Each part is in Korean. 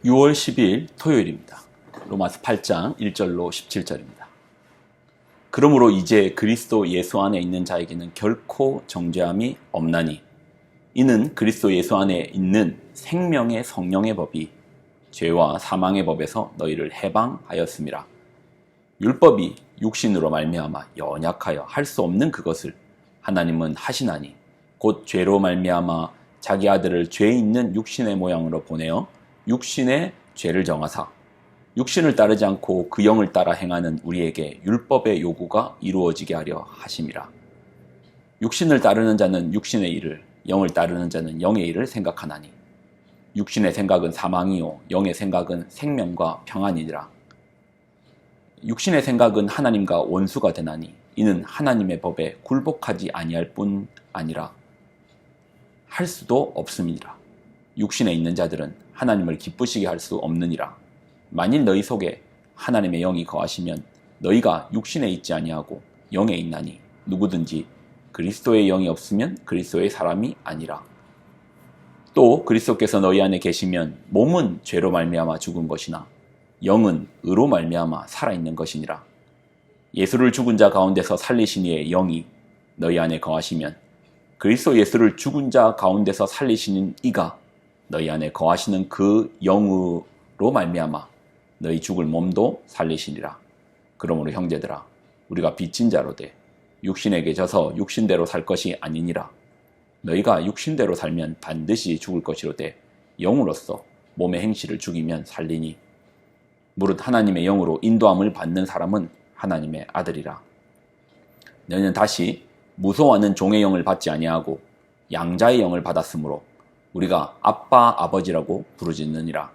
6월 10일 토요일입니다. 로마서 8장 1절로 17절입니다. 그러므로 이제 그리스도 예수 안에 있는 자에게는 결코 정죄함이 없나니 이는 그리스도 예수 안에 있는 생명의 성령의 법이 죄와 사망의 법에서 너희를 해방하였음이라. 율법이 육신으로 말미암아 연약하여 할 수 없는 그것을 하나님은 하시나니 곧 죄로 말미암아 자기 아들을 죄 있는 육신의 모양으로 보내어 육신의 죄를 정하사 육신을 따르지 않고 그 영을 따라 행하는 우리에게 율법의 요구가 이루어지게 하려 하심이라. 육신을 따르는 자는 육신의 일을, 영을 따르는 자는 영의 일을 생각하나니 육신의 생각은 사망이요 영의 생각은 생명과 평안이니라. 육신의 생각은 하나님과 원수가 되나니 이는 하나님의 법에 굴복하지 아니할 뿐 아니라 할 수도 없음이니라. 육신에 있는 자들은 하나님을 기쁘시게 할 수 없느니라. 만일 너희 속에 하나님의 영이 거하시면 너희가 육신에 있지 아니하고 영에 있나니 누구든지 그리스도의 영이 없으면 그리스도의 사람이 아니라. 또 그리스도께서 너희 안에 계시면 몸은 죄로 말미암아 죽은 것이나 영은 의로 말미암아 살아있는 것이니라. 예수를 죽은 자 가운데서 살리신 이의 영이 너희 안에 거하시면 그리스도 예수를 죽은 자 가운데서 살리시는 이가 너희 안에 거하시는 그 영으로 말미암아 너희 죽을 몸도 살리시니라. 그러므로 형제들아 우리가 빚진 자로되 육신에게 져서 육신대로 살 것이 아니니라. 너희가 육신대로 살면 반드시 죽을 것이로되 영으로서 몸의 행실을 죽이면 살리니 무릇 하나님의 영으로 인도함을 받는 사람은 하나님의 아들이라. 너희는 다시 무서워하는 종의 영을 받지 아니하고 양자의 영을 받았으므로 우리가 아빠 아버지라고 부르짖느니라.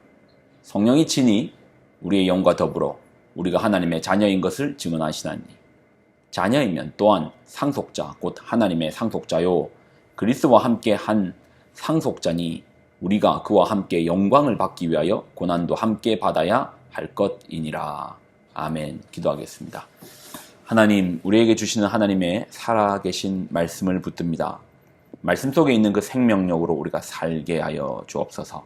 성령이 친히 우리의 영과 더불어 우리가 하나님의 자녀인 것을 증언하시나니 자녀이면 또한 상속자 곧 하나님의 상속자요 그리스도와 함께 한 상속자니 우리가 그와 함께 영광을 받기 위하여 고난도 함께 받아야 할 것이니라. 아멘. 기도하겠습니다. 하나님, 우리에게 주시는 하나님의 살아계신 말씀을 붙듭니다. 말씀 속에 있는 그 생명력으로 우리가 살게 하여 주옵소서.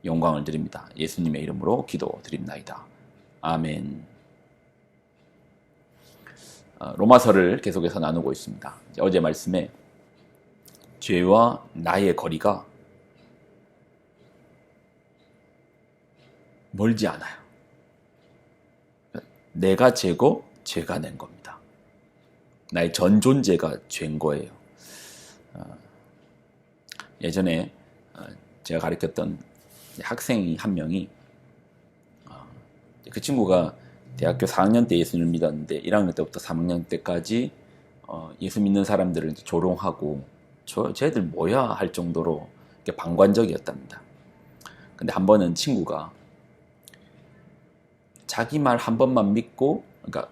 영광을 드립니다. 예수님의 이름으로 기도드립나이다. 아멘. 로마서를 계속해서 나누고 있습니다. 어제 말씀에 죄와 나의 거리가 멀지 않아요. 내가 죄고 죄가 낸 겁니다. 나의 전 존재가 죄인 거예요. 예전에 제가 가르쳤던 학생이 한 명이 그 친구가 대학교 4학년 때 예수님을 믿었는데 1학년 때부터 3학년 때까지 예수 믿는 사람들을 조롱하고 쟤들 뭐야 할 정도로 방관적이었답니다. 근데 한 번은 친구가 자기 말 한 번만 믿고, 그러니까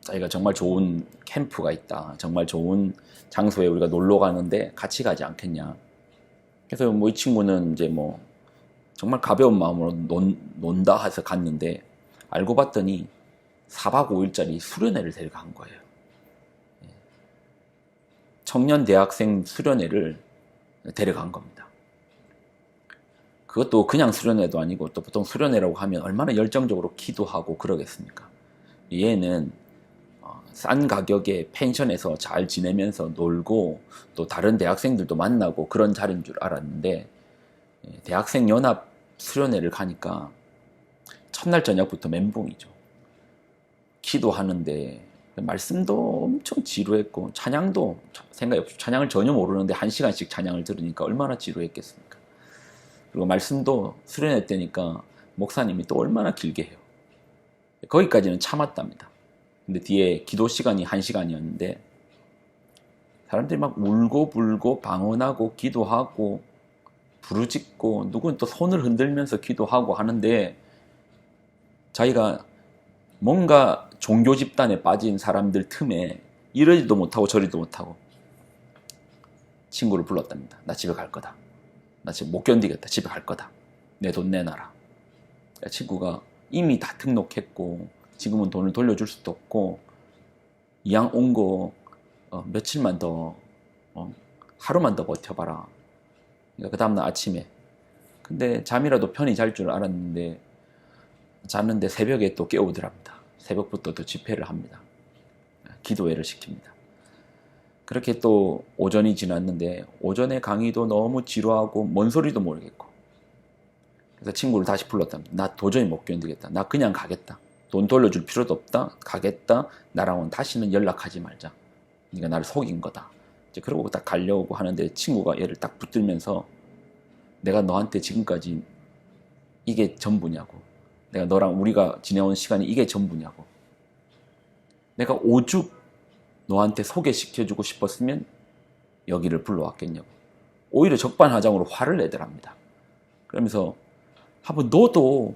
자기가 정말 좋은 캠프가 있다, 정말 좋은 장소에 우리가 놀러 가는데 같이 가지 않겠냐. 그래서 이 친구는 이제 정말 가벼운 마음으로 논다 해서 갔는데 알고 봤더니 4박 5일짜리 수련회를 데려간 거예요. 청년 대학생 수련회를 데려간 겁니다. 그것도 그냥 수련회도 아니고 또 보통 수련회라고 하면 얼마나 열정적으로 기도하고 그러겠습니까? 얘는 싼 가격에 펜션에서 잘 지내면서 놀고 또 다른 대학생들도 만나고 그런 자리인 줄 알았는데 대학생 연합 수련회를 가니까 첫날 저녁부터 멘붕이죠. 기도하는데 말씀도 엄청 지루했고 찬양도 생각이 없이 찬양을 전혀 모르는데 1시간씩 찬양을 들으니까 얼마나 지루했겠습니까? 그리고 말씀도 수련회 때니까 목사님이 또 얼마나 길게 해요. 거기까지는 참았답니다. 근데 뒤에 기도 시간이 1시간이었는데 사람들이 막 울고 불고 방언하고 기도하고 부르짖고 누구는 또 손을 흔들면서 기도하고 하는데 자기가 뭔가 종교 집단에 빠진 사람들 틈에 이러지도 못하고 저리도 못하고 친구를 불렀답니다. 나 집에 갈 거다. 나 지금 못 견디겠다. 집에 갈 거다. 내 돈 내놔라. 친구가 이미 다 등록했고 지금은 돈을 돌려줄 수도 없고 이왕 온 거 며칠만 더 하루만 더 버텨봐라. 그러니까 그 다음날 아침에 근데 잠이라도 편히 잘 줄 알았는데 잤는데 새벽에 또 깨우더랍니다. 새벽부터 또 집회를 합니다. 기도회를 시킵니다. 그렇게 또 오전이 지났는데 오전에 강의도 너무 지루하고 뭔 소리도 모르겠고, 그래서 친구를 다시 불렀답니다. 나 도저히 못 견디겠다. 나 그냥 가겠다. 돈 돌려줄 필요도 없다. 가겠다. 나랑은 다시는 연락하지 말자. 네가 나를 속인 거다. 이제 그러고 딱 가려고 하는데 친구가 얘를 딱 붙들면서 내가 너한테 지금까지 이게 전부냐고. 내가 너랑 우리가 지내온 시간이 이게 전부냐고. 내가 오죽 너한테 소개시켜주고 싶었으면 여기를 불러왔겠냐고. 오히려 적반하장으로 화를 내더랍니다. 그러면서 한번 너도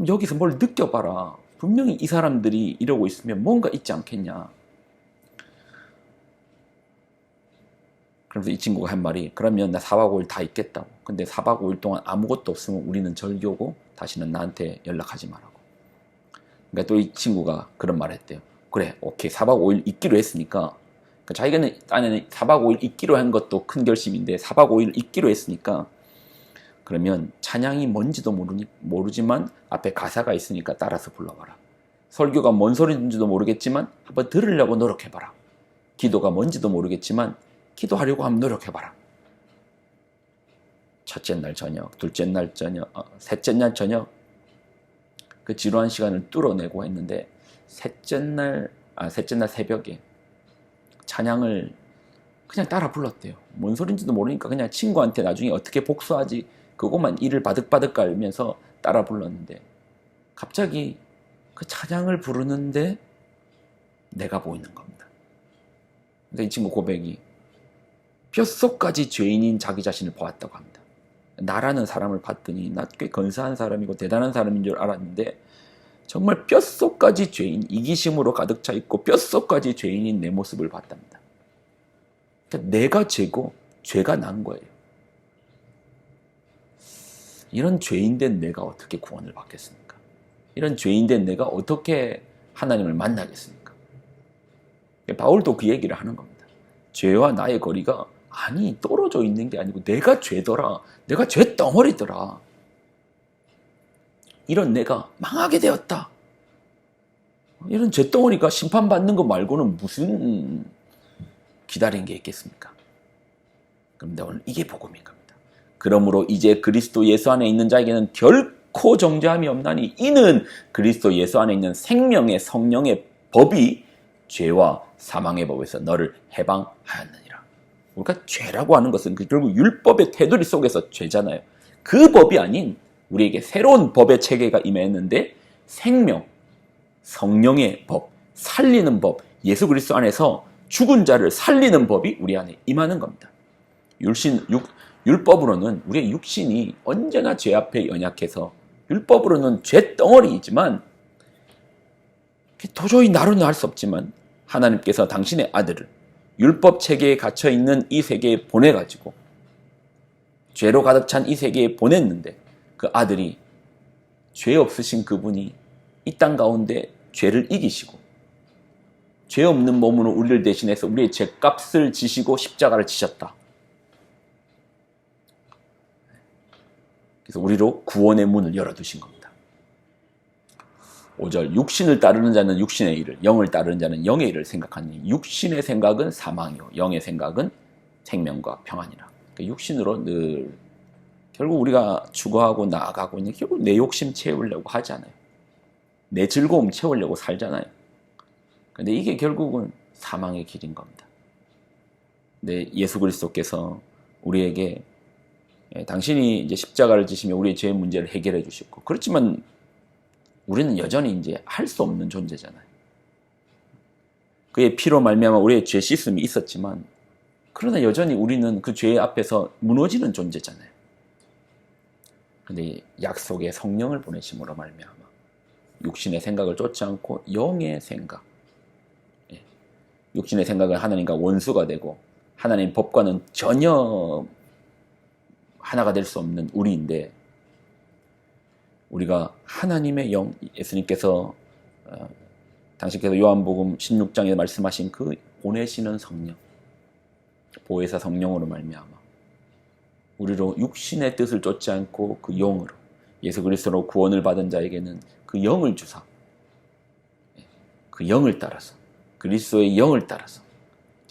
여기서 뭘 느껴봐라. 분명히 이 사람들이 이러고 있으면 뭔가 있지 않겠냐. 그래서 이 친구가 한 말이, 그러면 나 4박 5일 다 있겠다고. 근데 4박 5일 동안 아무것도 없으면 우리는 절교고 다시는 나한테 연락하지 말라고. 그러니까 또 이 친구가 그런 말을 했대요. 그래, 오케이. 4박 5일 있기로 했으니까, 그러니까 자기는 딴에는 4박 5일 있기로 한 것도 큰 결심인데 4박 5일 있기로 했으니까 그러면 찬양이 뭔지도 모르지만 앞에 가사가 있으니까 따라서 불러봐라. 설교가 뭔 소리인지도 모르겠지만 한번 들으려고 노력해봐라. 기도가 뭔지도 모르겠지만 기도하려고 한번 노력해봐라. 첫째 날 저녁, 둘째 날 저녁, 셋째 날 저녁, 그 지루한 시간을 뚫어내고 했는데 셋째 날 새벽에 찬양을 그냥 따라 불렀대요. 뭔 소린지도 모르니까 그냥 친구한테 나중에 어떻게 복수하지 그것만 이를 바득바득 깔면서 따라 불렀는데 갑자기 그 찬양을 부르는데 내가 보이는 겁니다. 그러니까 이 친구 고백이 뼛속까지 죄인인 자기 자신을 보았다고 합니다. 나라는 사람을 봤더니 나 꽤 건사한 사람이고 대단한 사람인 줄 알았는데 정말 뼛속까지 죄인, 이기심으로 가득 차 있고 뼛속까지 죄인인 내 모습을 봤답니다. 그러니까 내가 죄고 죄가 난 거예요. 이런 죄인된 내가 어떻게 구원을 받겠습니까? 이런 죄인된 내가 어떻게 하나님을 만나겠습니까? 바울도 그 얘기를 하는 겁니다. 죄와 나의 거리가 아니 떨어져 있는 게 아니고 내가 죄더라. 내가 죄 덩어리더라. 이런 내가 망하게 되었다. 이런 죄 덩어리가 심판받는 것 말고는 무슨 기다린 게 있겠습니까? 그런데 오늘 이게 복음인 겁니다. 그러므로 이제 그리스도 예수 안에 있는 자에게는 결코 정죄함이 없나니 이는 그리스도 예수 안에 있는 생명의 성령의 법이 죄와 사망의 법에서 너를 해방하였느니라. 우리가 죄라고 하는 것은 결국 율법의 테두리 속에서 죄잖아요. 그 법이 아닌 우리에게 새로운 법의 체계가 임했는데 생명, 성령의 법, 살리는 법, 예수 그리스도 안에서 죽은 자를 살리는 법이 우리 안에 임하는 겁니다. 율법으로는 우리의 육신이 언제나 죄 앞에 연약해서 율법으로는 죄 덩어리이지만 도저히 나로는 할 수 없지만 하나님께서 당신의 아들을 율법 체계에 갇혀있는 이 세계에 보내가지고 죄로 가득 찬 이 세계에 보냈는데 그 아들이 죄 없으신 그분이 이 땅 가운데 죄를 이기시고 죄 없는 몸으로 우리를 대신해서 우리의 죄값을 지시고 십자가를 지셨다. 그래서 우리로 구원의 문을 열어두신 겁니다. 5절 육신을 따르는 자는 육신의 일을, 영을 따르는 자는 영의 일을 생각하니 육신의 생각은 사망이요 영의 생각은 생명과 평안이라. 그러니까 육신으로 늘 결국 우리가 추구하고 나아가고 있는 결국 내 욕심 채우려고 하잖아요. 내 즐거움 채우려고 살잖아요. 근데 이게 결국은 사망의 길인 겁니다. 근데 예수 그리스도께서 우리에게 당신이 이제 십자가를 지시며 우리의 죄의 문제를 해결해 주셨고, 그렇지만 우리는 여전히 이제 할 수 없는 존재잖아요. 그의 피로 말미암아 우리의 죄 씻음이 있었지만, 그러나 여전히 우리는 그 죄 앞에서 무너지는 존재잖아요. 근데 약속의 성령을 보내심으로 말미암아 육신의 생각을 쫓지 않고 영의 생각, 육신의 생각은 하나님과 원수가 되고 하나님 법과는 전혀 하나가 될 수 없는 우리인데, 우리가 하나님의 영, 예수님께서 당신께서 요한복음 16장에 말씀하신 그 보내시는 성령, 보혜사 성령으로 말미암아 우리로 육신의 뜻을 쫓지 않고 그 영으로 예수 그리스도로 구원을 받은 자에게는 그 영을 주사 그 영을 따라서 그리스도의 영을 따라서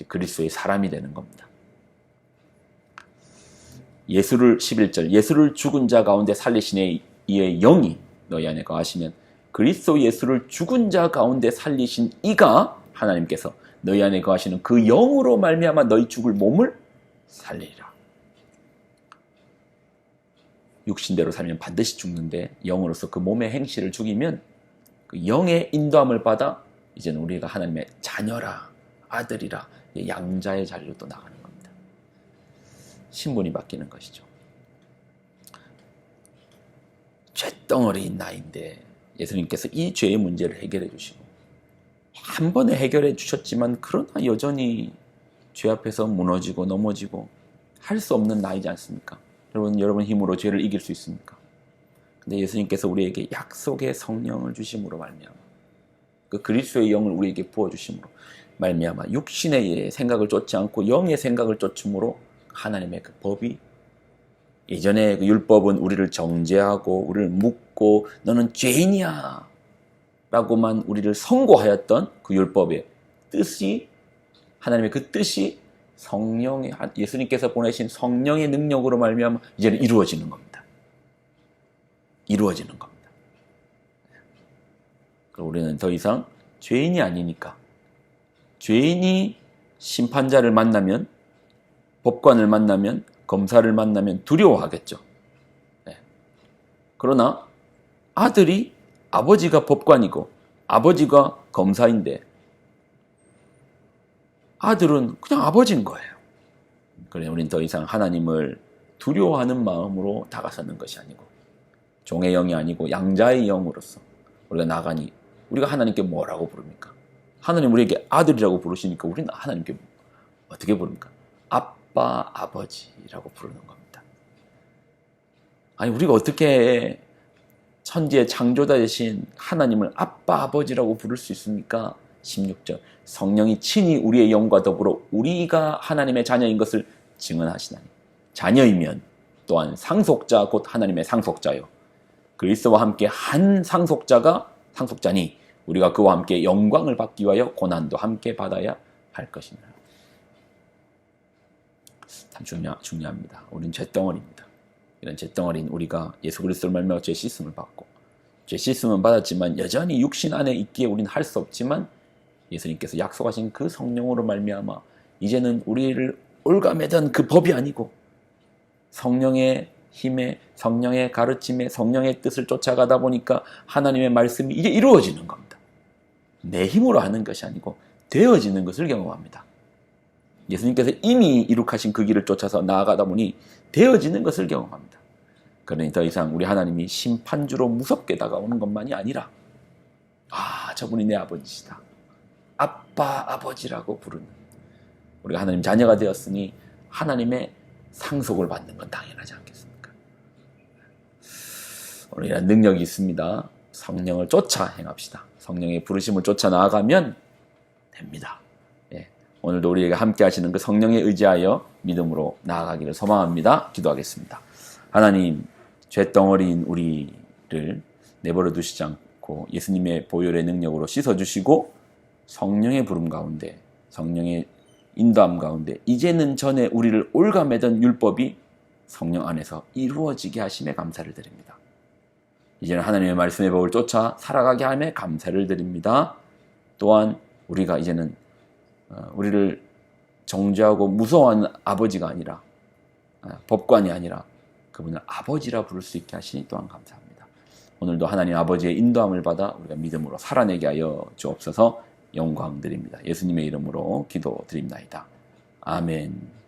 그리스도의 사람이 되는 겁니다. 예수를 11절 예수를 죽은 자 가운데 살리신 이의 영이 너희 안에 거하시면 그리스도 예수를 죽은 자 가운데 살리신 이가 하나님께서 너희 안에 거하시는 그 영으로 말미암아 너희 죽을 몸을 살리리라. 육신대로 살면 반드시 죽는데 영으로서 그 몸의 행실을 죽이면 그 영의 인도함을 받아 이제는 우리가 하나님의 자녀라 아들이라 양자의 자리로 또 나가는 겁니다. 신분이 바뀌는 것이죠. 쇳덩어리인 나인데 예수님께서 이 죄의 문제를 해결해 주시고 한 번에 해결해 주셨지만 그러나 여전히 죄 앞에서 무너지고 넘어지고 할 수 없는 나이지 않습니까? 여러분 힘으로 죄를 이길 수 있습니까? 근데 예수님께서 우리에게 약속의 성령을 주심으로 말미암아 그 그리스도의 영을 우리에게 부어주심으로 말미암아 육신의 생각을 쫓지 않고 영의 생각을 쫓음으로 하나님의 그 법이 예전에 그 율법은 우리를 정죄하고 우리를 묻고 너는 죄인이야 라고만 우리를 선고하였던 그 율법의 뜻이 하나님의 그 뜻이 성령의 예수님께서 보내신 성령의 능력으로 말미암아 이제는 이루어지는 겁니다. 이루어지는 겁니다. 우리는 더 이상 죄인이 아니니까 죄인이 심판자를 만나면 법관을 만나면 검사를 만나면 두려워하겠죠. 네. 그러나 아들이 아버지가 법관이고 아버지가 검사인데 아들은 그냥 아버지인 거예요. 그래 우리는 더 이상 하나님을 두려워하는 마음으로 다가서는 것이 아니고 종의 영이 아니고 양자의 영으로서 우리가 나가니 우리가 하나님께 뭐라고 부릅니까? 하나님 우리에게 아들이라고 부르시니까 우리는 하나님께 어떻게 부릅니까? 아빠, 아버지라고 부르는 겁니다. 아니 우리가 어떻게 천지의 창조자 되신 하나님을 아빠, 아버지라고 부를 수 있습니까? 16절 성령이 친히 우리의 영과 더불어 우리가 하나님의 자녀인 것을 증언하시나니 자녀이면 또한 상속자 곧 하나님의 상속자요 그리스도와 함께 한 상속자니 우리가 그와 함께 영광을 받기 위하여 고난도 함께 받아야 할 것이니라. 참 중요합니다. 우리는 잿덩어리입니다. 이런 잿덩어리인 우리가 예수 그리스도를 말미암아 죄 씻음을 받고 죄 씻음은 받았지만 여전히 육신 안에 있기에 우리는 할 수 없지만 예수님께서 약속하신 그 성령으로 말미암아 이제는 우리를 올가매던 그 법이 아니고 성령의 힘에 성령의 가르침에 성령의 뜻을 쫓아가다 보니까 하나님의 말씀이 이제 이루어지는 겁니다. 내 힘으로 하는 것이 아니고 되어지는 것을 경험합니다. 예수님께서 이미 이룩하신 그 길을 쫓아서 나아가다 보니 되어지는 것을 경험합니다. 그러니 더 이상 우리 하나님이 심판주로 무섭게 다가오는 것만이 아니라 저분이 내 아버지시다. 아빠, 아버지라고 부르는 우리가 하나님 자녀가 되었으니 하나님의 상속을 받는 건 당연하지 않겠습니까? 오늘 이런 능력이 있습니다. 성령을 쫓아 행합시다. 성령의 부르심을 쫓아 나아가면 됩니다. 오늘도 우리에게 함께 하시는 그 성령에 의지하여 믿음으로 나아가기를 소망합니다. 기도하겠습니다. 하나님, 쇳덩어리인 우리를 내버려 두시지 않고 예수님의 보혈의 능력으로 씻어주시고 성령의 부름 가운데 성령의 인도함 가운데 이제는 전에 우리를 올가매던 율법이 성령 안에서 이루어지게 하심에 감사를 드립니다. 이제는 하나님의 말씀의 법을 쫓아 살아가게 함에 감사를 드립니다. 또한 우리가 이제는 우리를 정죄하고 무서워하는 아버지가 아니라 법관이 아니라 그분을 아버지라 부를 수 있게 하시니 또한 감사합니다. 오늘도 하나님 아버지의 인도함을 받아 우리가 믿음으로 살아내게 하여 주옵소서. 영광 드립니다. 예수님의 이름으로 기도드립나이다. 아멘.